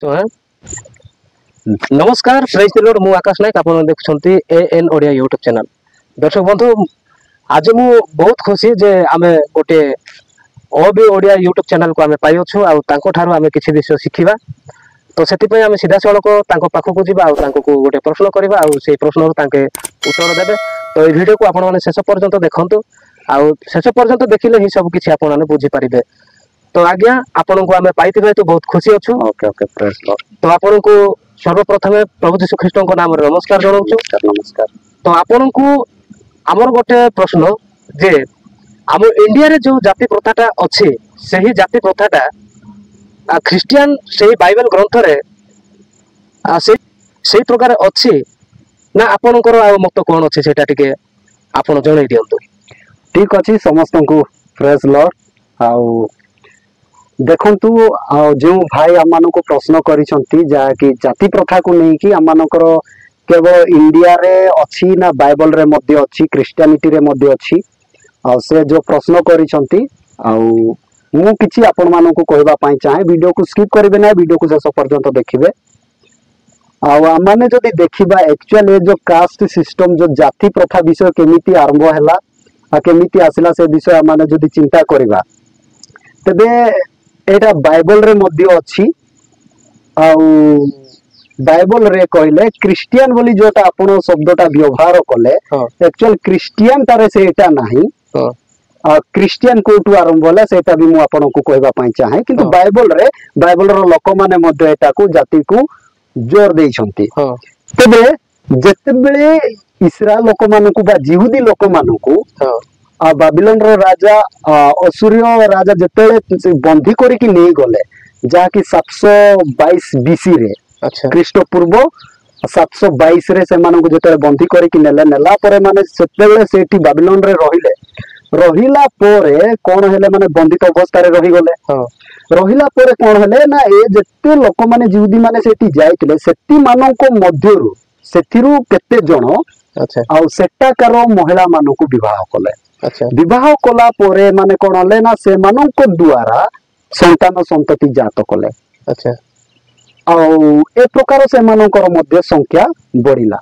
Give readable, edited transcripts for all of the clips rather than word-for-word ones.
तो नमस्कार fresh reload मु आकाश नायक आप देखुं एएन ओडिया यूट्यूब चैनल। दर्शक बंधु आज मु बहुत खुशी जे आमे गोटे ओबी ओडिया यूट्यूब चैनल को आमे पाई अछु आ तांको ठारो आमे किछि विषय शिखिबा। तो सेति पय आमे सीधा सड़क तांको पाखो जिबा आ तांको को गोटे प्रश्न करबा आ सेई प्रश्न रो तांके उत्तर देबे। तो ए वीडियो को आपण माने शेष पर्यंत देखंतु आ शेष पर्यंत देखिले ही सब किछि आपण माने बुझी पारिबे। तो आज्ञा आपण को आमे पाइतिबे तो बहुत खुशी अछु। Okay okay praise Lord. तो आपण को सर्वप्रथम प्रभु यीशु ख्रीष्ट को नाम रे नमस्कार जणाउछु। नमस्कार। तो आपण को हमर गोटे प्रश्न जे हम इंडिया रे जो जाति प्रथाटा अछि सही जाति प्रथाटा ख्रिस्टियन सही बाइबल ग्रंथ रे सही प्रकार अछि ना आपनकर आ मत कोन अछि सेटा टिके आपण जणाई दियंतु। ठीक अछि समस्त को प्रेस लॉर्ड। आउ देखंतु जो भाई आमान को प्रश्न करिसंती जा कि जाति प्रथा को नहीं कि आमानकर केवल इंडिया रे अछि ना बाइबल रे मध्ये अछि क्रिश्चियनिटी रे मध्ये अछि आ से जो प्रश्न करिसंती आउ मु किछि आपण मानको को कहबा पई चाहे वीडियो को स्किप करबे ना वीडियो को शेष पर्यंत देखिबे। आउ आमाने जदी देखिबा एक्चुअल ए जो कास्ट सिस्टम जो जाति प्रथा विषय केमिति आरंभ हैला आ केमिति आसिला से विषय आमाने जदी चिंता करबा तबे एटा बाइबल रे मध्ये अछि। आउ बाइबल रे कहले क्रिश्चियन बोली जोटा आपण शब्दटा व्यवहार कले एक्चुअल क्रिश्चियन तारे से एटा नाही क्रिश्चियन कोटु आरंभ होला सेटा भी मु आपण को कहबा पई चाहे किंतु बाइबल रो लोक माने मध्ये एटा को जाति को जोर देइछंती। तबे जते बेले इस्राएल लोक मानकु बा जिहुदी लोक मानकु बाबिलोन रो राजा असुरियो राजा जते बंधी करी कि नहीं गले जा कि 722 बीसी रे ख्रीष्ट पूर्व 722 रे से मानकु जते बंधी करी कि नेला परे माने सेतेले सेठी बाबिलोन रे रहिला परे कोन हेले माने बंधित अवस्था रे रहि गले। रहिला परे कोन हेले ना ए जते लोक माने जिहुदी माने सेठी जाइतिले सेठी मानको मध्यरु सेथिरु केते जण आ सेटाकार महिला मानको विवाह कले। विवाह कला परे माने कोन हले ना से मानको द्वारा संतान संतति जात कले। आ ए प्रकार से मानकर मध्य संख्या बढ़िला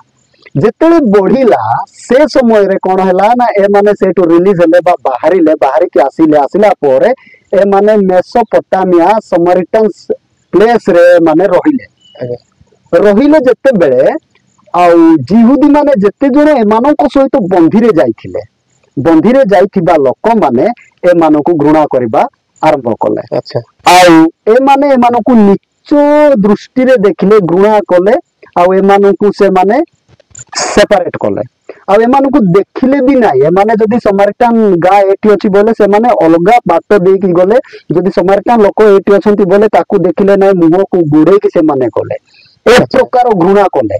जेतेले बढ़िला से समय रे कोन हला ना ए माने सेटु रिलीज हेले बा बाहरी के आसिला परे ए माने मेसोपोटामिया समरिटन प्लेस रे माने रहिले जते बेले आ जिहुदी माने जते जणे ए मानको सहित बंधी रे जाइथिबा लोक माने ए मानको घृणा करबा आरंभ कले। आउ ए माने ए मानको नीच दृष्टि रे देखले घृणा कले आउ ए मानको से माने सेपरेट कले आउ ए मानको देखिले भी नाही। ए माने जदी समरिटन गा एटी अछि बोले से माने अलगा बाट दे कि गले जदी समरिटन लोक एटी अछंती बोले ताकू देखिले नाही मुह को गुडे कि से माने कले ए प्रकार घृणा कले।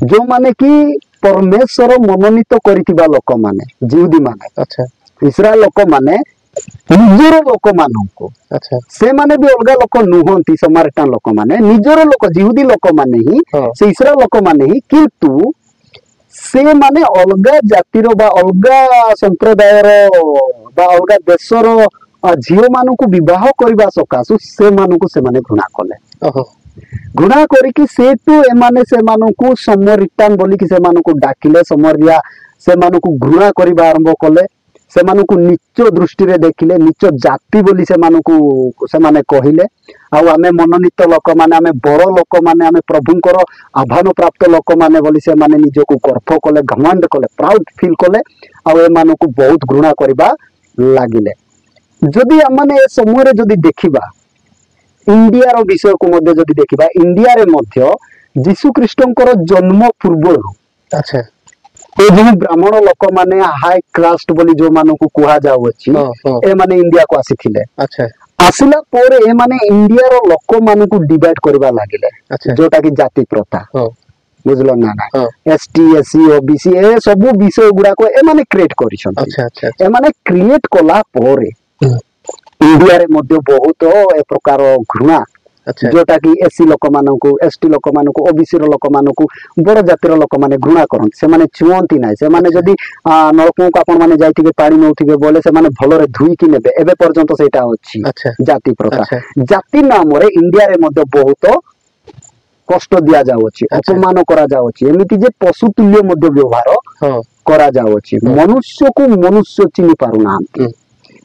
जो माने कि परमेश्वर मनोनीत करितिबा लोक माने जिहुदी माने इस्राएल लोक माने निजर लोक माननको से माने भी अलगा लोक नुहंती समरिटन लोक माने निजर लोक जिहुदी लोक माने ही से इस्राएल लोक माने ही किंतु से माने अलगा जातिर बा अलगा संप्रदायर बा अलगा देशर झियो माननको विवाह करबा सकासु से माननको से माने घृणा कले। घृणा करिकि सेटु एमाने से माननको समरिटन बोली कि से माननको डाकिले समरिया से माननको घृणा करबा आरंभ कले। से माननको नीच दृष्टि रे देखिले नीच जाति बोली से माननको से माने कहिले आउ आमे मनोनीत लोक माने आमे बड़ लोक माने आमे प्रभुंकर आभान प्राप्त लोक माने बोली से माने निजको गर्व कले घमंड कले प्राउड फील कले आउ ए माननको बहुत घृणा करबा लागिले। जदि आमाने ए समय रे जदि देखिबा इंडिया रो विषय को मध्ये जदि देखिबा इंडिया रे मध्ये यीशु ख्रीष्टंकर जन्म पूर्व ए जो ब्राह्मण लोक माने हाई कास्ट बोली जो मानको कुहा जाउ अछि ए माने इंडिया को आसीथिले। आसिला परे ए माने इंडिया रो लोक मानको डिवाइड करबा लागिले जोटा कि जाति प्रथा बुझलो ना ना एसटी एससी ओबीसी ए सब विषय गुडा को ए माने क्रिएट करिसन। ए माने क्रिएट कला परे इंडिया रे मध्ये बहुत ए प्रकार घृणा जोटा कि एससी लोक मानकु एसटी लोक मानकु ओबीसी रो लोक मानकु बड़ जातिर लोक माने घृणा करन से माने छुअंती नाही। से माने जदी नलकु को आपण माने जाइथिबे पानी नउथिबे बोले से माने भलरे धुई कि नेबे एबे पर्यंत सेटा अछि जाति प्रथा। जाति नाम रे इंडिया रे मध्ये बहुत କଷ୍ଟ ଦିଆଯାଉଅଛି, ଅପମାନ କରାଯାଉଅଛି, ଏମିତି ଯେ ପଶୁ ତୁଲ୍ୟ ମଧ୍ୟ ବ୍ୟବହାର ହଁ କରାଯାଉଅଛି। ମନୁଷ୍ୟକୁ ମନୁଷ୍ୟ ଚିହ୍ନି ପାରୁନାହାନ୍ତି।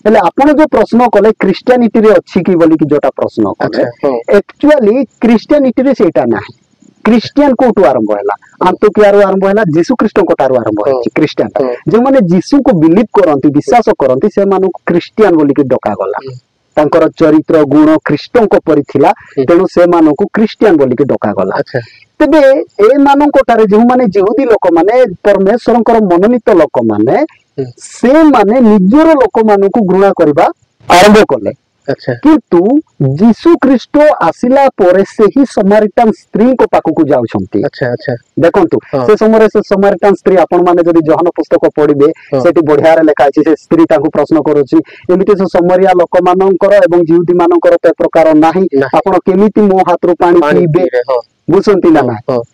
ହେଲେ ଆପଣ ଯୋଉ ପ୍ରଶ୍ନ କଲେ ଖ୍ରୀଷ୍ଟିଆନିଟିରେ ଅଛି କି ବୋଲିକି ଯୋଉଟା ପ୍ରଶ୍ନ କଲେ, ଆକ୍ଚୁଆଲି ଖ୍ରୀଷ୍ଟିଆନିଟିରେ ସେଇଟା ନାହିଁ। ଖ୍ରୀଷ୍ଟିଆନ କୋଉଠୁ ଆରମ୍ଭ ହେଲା? ଆନ୍ତୋକିଆରୁ ଆରମ୍ଭ ହେଲା, ଯୀଶୁ ଖ୍ରୀଷ୍ଟଙ୍କ ଠାରୁ ଆରମ୍ଭ ହେଇଛି ଖ୍ରୀଷ୍ଟିଆନ। ଯେଉଁମାନେ ଯୀଶୁଙ୍କୁ ବିଲିଭ କରନ୍ତି, ବିଶ୍ୱାସ କରନ୍ତି, ସେମାନଙ୍କୁ ଖ୍ରୀଷ୍ଟିଆନ ବୋଲିକି ଡକାଗଲା। ତାଙ୍କର ଚରିତ୍ର ଗୁଣ ଖ୍ରୀଷ୍ଟଙ୍କ ପରି ଥିଲା, ତେଣୁ ସେମାନଙ୍କୁ ଖ୍ରୀଷ୍ଟିଆନ ବୋଲିକି ଡକାଗଲା। ତେବେ ଏମାନଙ୍କଠାରେ ଯେଉଁମାନେ ଯିହୁଦୀ ଲୋକମାନେ, ପରମେଶ୍ୱରଙ୍କର ମନୋନୀତ ଲୋକମାନେ, ସେମାନେ ନିଜର ଲୋକମାନଙ୍କୁ ଘୃଣା କରିବା ଆରମ୍ଭ କଲେ। କିନ୍ତୁ ଯୀଶୁ ଖ୍ରୀଷ୍ଟ ଆସିଲା ପରେ ସେହି ସମାରିଟାନ ସ୍ତ୍ରୀଙ୍କ ପାଖକୁ ଯାଉଛନ୍ତି। ଦେଖନ୍ତୁ ସେ ସମୟରେ ସେ ସମାରିଟାନ ସ୍ତ୍ରୀ, ଆପଣ ମାନେ ଯଦି ଯୋହନ ପୁସ୍ତକ ପଢିବେ, ସେଠି ବଢିଆରେ ଲେଖା ଅଛି। ସେ ସ୍ତ୍ରୀ ତାଙ୍କୁ ପ୍ରଶ୍ନ କରୁଛି, ଏମିତି ସେ ସମରିଆ ଲୋକମାନଙ୍କର ଏବଂ ଯିହୁଦୀ ମାନଙ୍କର ତ ପ୍ରକାର ନାହିଁ, ଆପଣ କେମିତି ମୋ ହାତରୁ ପାଣି ପିଇବେ? ବୁଝନ୍ତି ନା?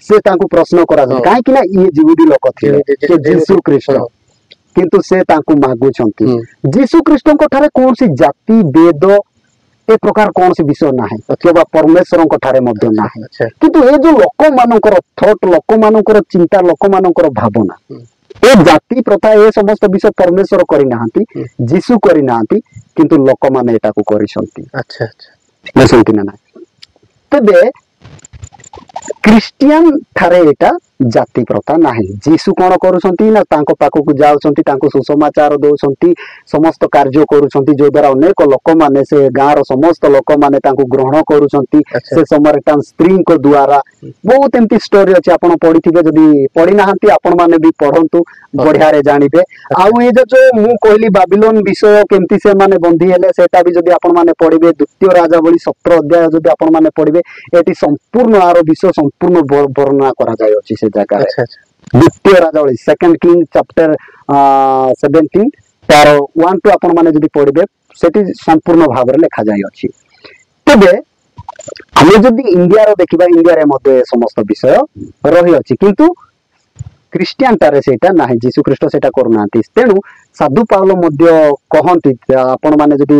ସେ ତାଙ୍କୁ ପ୍ରଶ୍ନ କରାଯାଏ, କାହିଁକି ନା ଇଏ ଯିହୁଦୀ ଲୋକ ଥିଲେ, ଯୀଶୁ ଖ୍ରୀଷ୍ଟ। କିନ୍ତୁ ସେ ତାଙ୍କୁ ମାଗୁଛନ୍ତି। ଯୀଶୁ ଖ୍ରୀଷ୍ଟଙ୍କ ଠାରେ କୌଣସି ଜାତି ବେଦ ଏ ପ୍ରକାର କୌଣସି ବିଷୟ ନାହିଁ, କିମ୍ବା ପରମେଶ୍ୱରଙ୍କ ଠାରେ ମଧ୍ୟ ନାହିଁ। କିନ୍ତୁ ଏ ଯୋଉ ଲୋକମାନଙ୍କର ଥଟ, ଲୋକମାନଙ୍କର ଚିନ୍ତା, ଲୋକମାନଙ୍କର ଭାବନା, ଏ ଜାତି ପ୍ରଥା, ଏ ସମସ୍ତ ବିଷୟ ପରମେଶ୍ୱର କରିନାହାନ୍ତି, ଯୀଶୁ କରିନାହାନ୍ତି, କିନ୍ତୁ ଲୋକମାନେ ଏଟାକୁ କରିଛନ୍ତି। ବୁଝନ୍ତି ନା ନାହିଁ? ତେବେ ଖ୍ରୀଷ୍ଟିଆନ ଠାରେ ଏଟା ଜାତି ପ୍ରଥା ନାହିଁ। ଯୀଶୁ କଣ କରୁଛନ୍ତି ନା ତାଙ୍କ ପାଖକୁ ଯାଉଛନ୍ତି, ତାଙ୍କୁ ସୁସମାଚାର ଦଉଛନ୍ତି, ସମସ୍ତ କାର୍ଯ୍ୟ କରୁଛନ୍ତି, ଯୋଉ ଦ୍ୱାରା ଅନେକ ଲୋକମାନେ, ସେ ଗାଁର ସମସ୍ତ ଲୋକମାନେ ତାଙ୍କୁ ଗ୍ରହଣ କରୁଛନ୍ତି। ସେ ସମୟରେ ତାଙ୍କ ସ୍ତ୍ରୀଙ୍କ ଦ୍ୱାରା ବହୁତ ଏମିତି ଷ୍ଟୋରି ଅଛି, ଆପଣ ପଢିଥିବେ, ଯଦି ପଢିନାହାନ୍ତି ଆପଣ ମାନେ ବି ପଢନ୍ତୁ, ବଢିଆରେ ଜାଣିବେ। ଆଉ ଏ ଯୋଉ ମୁଁ କହିଲି ବାବିଲୋନ ବିଷୟ, କେମିତି ସେମାନେ ବନ୍ଦୀ ହେଲେ, ସେଟା ବି ଯଦି ଆପଣ ମାନେ ପଢିବେ, ଦ୍ୱିତୀୟ ରାଜାବଳୀ 17 ଅଧ୍ୟାୟ ଯଦି ଆପଣ ମାନେ ପଢିବେ, ଏଠି ସମ୍ପୂର୍ଣ୍ଣ ଆର ବିଷୟ ସମ୍ପୂର୍ଣ୍ଣ ବର୍ଣ୍ଣନା କରାଯାଇଅଛି ସେ ଜାଗାରେ। ଦ୍ୱିତୀୟ ରାଜାବଳୀ, ସେକେଣ୍ଡ କିଙ୍ଗ ଚାପ୍ଟର 17 ତାର 1 ଟୁ ଆପଣ ମାନେ ଯଦି ପଢିବେ, ସେଠି ସମ୍ପୂର୍ଣ୍ଣ ଭାବରେ ଲେଖା ଯାଇଅଛି। ତେବେ ଆମେ ଯଦି ଇଣ୍ଡିଆର ଦେଖିବା, ଇଣ୍ଡିଆରେ ମଧ୍ୟ ଏ ସମସ୍ତ ବିଷୟ ରହିଅଛି, କିନ୍ତୁ ଖ୍ରୀଷ୍ଟିଆନଟାରେ ସେଇଟା ନାହିଁ, ଯୀଶୁ ଖ୍ରୀଷ୍ଟ ସେଇଟା କରୁନାହାନ୍ତି। ତେଣୁ ସାଧୁ ପାଉଲ ମଧ୍ୟ କହନ୍ତି, ଆପଣ ମାନେ ଯଦି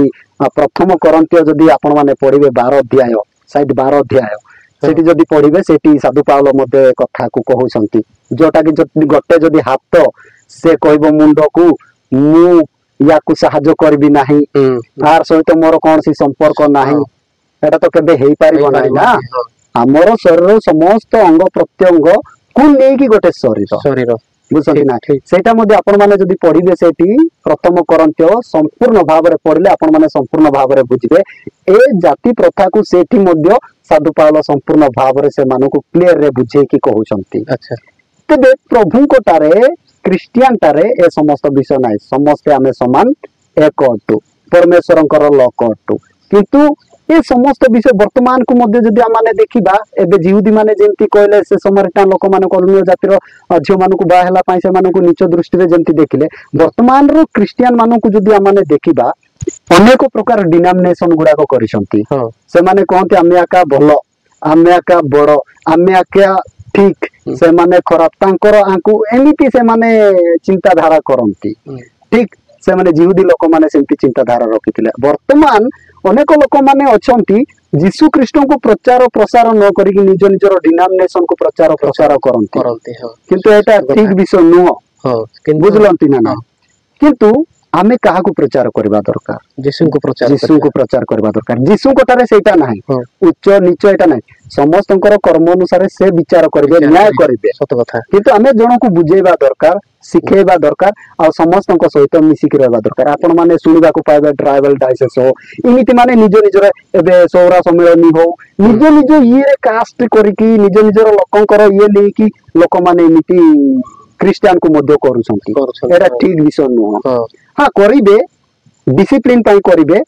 ପ୍ରଥମ କରନ୍ତୀୟ ଯଦି ଆପଣ ମାନେ ପଢିବେ 12 ଅଧ୍ୟାୟ, ସାଇଡ 12 ଅଧ୍ୟାୟ, ସେଠି ଯଦି ପଢିବେ, ସେଠି ସାଧୁ ପାଉଲ ମଧ୍ୟ କଥାକୁ କହୁଛନ୍ତି, ଯୋଉଟା କି ଗୋଟେ ଯଦି ହାତ ସେ କହିବ ମୁଣ୍ଡକୁ, ମୁଁ ୟାକୁ ସାହାଯ୍ୟ କରିବି ନାହିଁ, ତାର ସହିତ ମୋର କୌଣସି ସମ୍ପର୍କ ନାହିଁ, ଏଟା ତ କେବେ ହେଇପାରିବ ନାହିଁ ନା। ଆମର ଶରୀର ସମସ୍ତ ଅଙ୍ଗ ପ୍ରତ୍ୟଙ୍ଗ କୁ ନେଇକି ଗୋଟେ ଶରୀର, ବୁଝନ୍ତି ନା? ସେଇଟା ମଧ୍ୟ ଆପଣ ମାନେ ଯଦି ପଢିବେ, ସେଠି ପ୍ରଥମ କରନ୍ତୀୟ ସମ୍ପୂର୍ଣ୍ଣ ଭାବରେ ପଢିଲେ ଆପଣ ମାନେ ସମ୍ପୂର୍ଣ୍ଣ ଭାବରେ ବୁଝିବେ। ଏ ଜାତି ପ୍ରଥାକୁ ସେଠି ମଧ୍ୟ ସାଧୁ ପାଉଲ ସମ୍ପୂର୍ଣ୍ଣ ଭାବରେ ସେମାନଙ୍କୁ କ୍ଲିୟର ରେ ବୁଝେଇକି କହୁଛନ୍ତି। ତେବେ ପ୍ରଭୁଙ୍କଟାରେ, ଖ୍ରୀଷ୍ଟିଆନଟାରେ ଏ ସମସ୍ତ ବିଷୟ ନାହିଁ। ସମସ୍ତେ ଆମେ ସମାନ, ଏକ ଅଟୁ, ପରମେଶ୍ୱରଙ୍କର ଲୋକ ଅଟୁ। କିନ୍ତୁ ଏ ସମସ୍ତ ବିଷୟ ବର୍ତ୍ତମାନକୁ ମଧ୍ୟ ଯଦି ଆମେ ଦେଖିବା, ଏବେ ଯିହୁଦୀ ମାନେ ଯେମିତି କହିଲେ, ସେ ସମୟରେ ଲୋକମାନେ ଅନ୍ୟ ଜାତିର ଝିଅ ମାନଙ୍କୁ ବାହା ହେଲା ପାଇଁ ସେମାନଙ୍କୁ ନିଚ ଦୃଷ୍ଟିରେ ଯେମିତି ଦେଖିଲେ, ବର୍ତ୍ତମାନର ଖ୍ରୀଷ୍ଟିଆନ ମାନଙ୍କୁ ଯଦି ଆମେ ଦେଖିବା, ଅନେକ ପ୍ରକାର ଡିନାମିନେସନ ଗୁଡାକ କରିଛନ୍ତି। ସେମାନେ କହନ୍ତି ଆମେ ଆକା ଭଲ, ଆମେ ଆକା ବଡ, ଆମେ ଆକା ଠିକ, ସେମାନେ ଖରାପ, ତାଙ୍କର ଆଙ୍କୁ ଏମିତି ସେମାନେ ଚିନ୍ତାଧାରା କରନ୍ତି। ଠିକ ସେମାନେ ଯିହୁଦୀ ଲୋକମାନେ ସେମିତି ଚିନ୍ତାଧାରା ରଖିଥିଲେ। ବର୍ତ୍ତମାନ ଅନେକ ଲୋକମାନେ ଅଛନ୍ତି ଯୀଶୁ ଖ୍ରୀଷ୍ଟଙ୍କୁ ପ୍ରଚାର ପ୍ରସାର ନ କରିକି ନିଜ ନିଜର ଡିନାମିନେସନ କୁ ପ୍ରଚାର ପ୍ରସାର କରନ୍ତି, କିନ୍ତୁ ଏଟା ଠିକ ବିଷୟ ନୁହଁ। ବୁଝିଲନ୍ତି ନା? କିନ୍ତୁ ଆମେ କାହାକୁ ପ୍ରଚାର କରିବା ଦରକାର? ଯୀଶୁଙ୍କୁ ପ୍ରଚାର କରିବା ଦରକାର। ଯୀଶୁଙ୍କ ଠାରେ ସେଇଟା ନାହିଁ, ଉଚ୍ଚ ନିଚ ଏଟା ନାହିଁ। ସମସ୍ତଙ୍କର କର୍ମ ଅନୁସାରେ ସେ ବିଚାର କରିବେ, ନ୍ୟାୟ କରିବେ। କିନ୍ତୁ ଆମେ ଜଣକୁ ବୁଝେଇବା ଦରକାର, ଶିଖେଇବା ଦରକାର, ଆଉ ସମସ୍ତଙ୍କ ସହିତ ମିଶିକି ରହିବା ଦରକାର। ଆପଣ ମାନେ ଶୁଣିବାକୁ ପାଇବେ ଟ୍ରାଇବାଲ ଡାଇସେସ୍ ହଉ, ଏମିତି ମାନେ ନିଜ ନିଜର ଏବେ ସୌରା ସମ୍ମିଳନୀ ହଉ, ନିଜ ନିଜ ଇଏରେ କାଷ୍ଟ କରିକି, ନିଜ ନିଜର ଲୋକଙ୍କର ଇଏ ନେଇକି ଲୋକମାନେ ଏମିତି ଖ୍ରୀଷ୍ଟିଆନକୁ ମଧ୍ୟ କରୁଛନ୍ତି। ଏଟା ଠିକ ବିଷୟ ନୁହଁ। ହଁ କରିବେ, ଡିସିପ୍ଲିନ ପାଇଁ କରିବେ,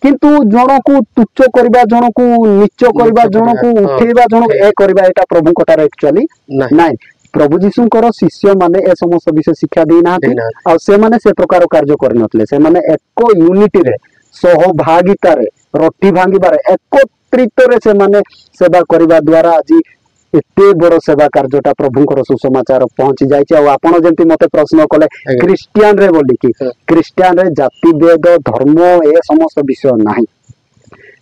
କିନ୍ତୁ ଜଣକୁ ତୁଚ୍ଛ କରିବା, ଜଣକୁ ନିଚ କରିବା, ଜଣକୁ ଉଠେଇବା, ଜଣକୁ ଏ କରିବା, ଏଟା ପ୍ରଭୁଙ୍କଠାରେ ଆକ୍ଚୁଆଲି ନାହିଁ। ପ୍ରଭୁ ଯୀଶୁଙ୍କର ଶିଷ୍ୟ ମାନେ ଏ ସମସ୍ତ ବିଷୟ ଶିକ୍ଷା ଦେଇନାହାନ୍ତି, ଆଉ ସେମାନେ ସେ ପ୍ରକାର କାର୍ଯ୍ୟ କରିନଥିଲେ। ସେମାନେ ଏକ ୟୁନିଟିରେ, ସହଭାଗିତାରେ, ରଟି ଭାଙ୍ଗିବାରେ, ଏକତ୍ରିତରେ ସେମାନେ ସେବା କରିବା ଦ୍ୱାରା ଆଜି ଏତେ ବଡ ସେବା କାର୍ଯ୍ୟଟା ପ୍ରଭୁଙ୍କର ସୁସମାଚାର ପହଞ୍ଚି ଯାଇଛି। ଆଉ ଆପଣ ଯେମିତି ମତେ ପ୍ରଶ୍ନ କଲେ ଖ୍ରୀଷ୍ଟିଆନ ରେ ବୋଲିକି, ଖ୍ରୀଷ୍ଟିଆନ ରେ ଜାତି ଭେଦ, ଧର୍ମ ଏ ସମସ୍ତ ବିଷୟ ନାହିଁ।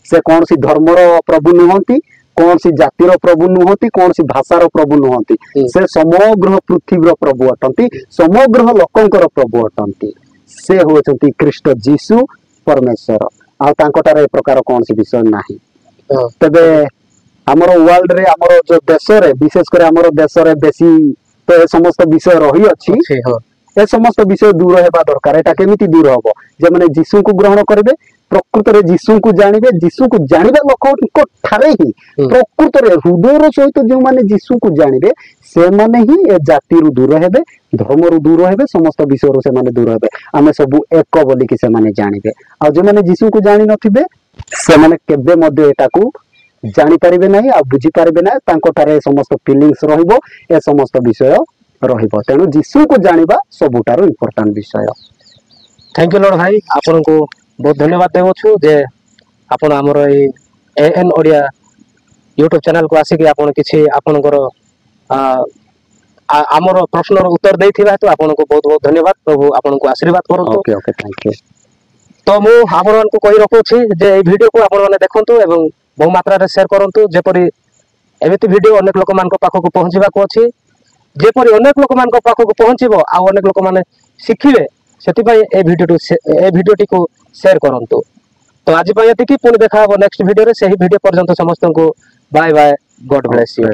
ସେ କୌଣସି ଧର୍ମର ପ୍ରଭୁ ନୁହନ୍ତି, कौन सी जातिर प्रभु नुहति कौन सी भाषार प्रभु नुहति से समग्र पृथ्वीर प्रभु अटंती समग्र लोकंकर प्रभु अटंती से होचंती ख्रीष्ट जीशु परमेश्वर आ तांकोटार ए प्रकार कौन सी विषय नाही तबे हमर वर्ल्ड रे हमर जो देश रे विशेष कर हमर देश रे बेसी तो ए समस्त विषय रही अछि ए समस्त विषय दूर हेबा दरकार एटा केमिति दूर हबो जे माने जीसु को ग्रहण करबे प्रकृत रे जीसु को जानिबे लोक को ठारे ही प्रकृत रे हृदय सहित जो माने जीसु को जानिबे से माने ही ए जाति रु दूर हेबे धर्म रु दूर हेबे समस्त विषय रु से माने दूर हेबे आमे सब एक बोली कि से माने जानिबे आ जे माने जीसु को जानि नथिबे से माने केबे मध्ये एटा को जानि परिबे नाही आ बुझी परिबे नाही तांको ठारे समस्त फीलिंग्स रहिबो ए समस्त विषय रहिबो तेनु जीसु को जानिबा सबुटारो इंपोर्टेंट विषय। थैंक यू लॉर्ड भाई आपन को बहुत धन्यवाद देवछु जे आपन हमर ए एएन ओडिया यूट्यूब चैनल को आसी कि आपन किछि आपनकर हमर प्रश्नर उत्तर देथिबा तो आपन को बहुत बहुत धन्यवाद प्रभु आपन को आशीर्वाद करतो। Okay okay thank you. तो मु आपन को कहि रखुछि जे ए वीडियो को आपन माने देखंतु एवं बहु मात्रा रे शेयर करंतु जेपरि एमिति वीडियो अनेक लोक मान को पाखो को पहुंचीबा को अछि जेपरि अनेक लोक मान को पाखो को पहुंचीबो आ अनेक लोक माने शिखिबे सेति ए वीडियोटी को शेयर करंतु। तो आज पय एतिकी पुणी देखा नेक्स्ट वीडियो रे सही वीडियो पर्यंत समस्त को bye bye God bless you.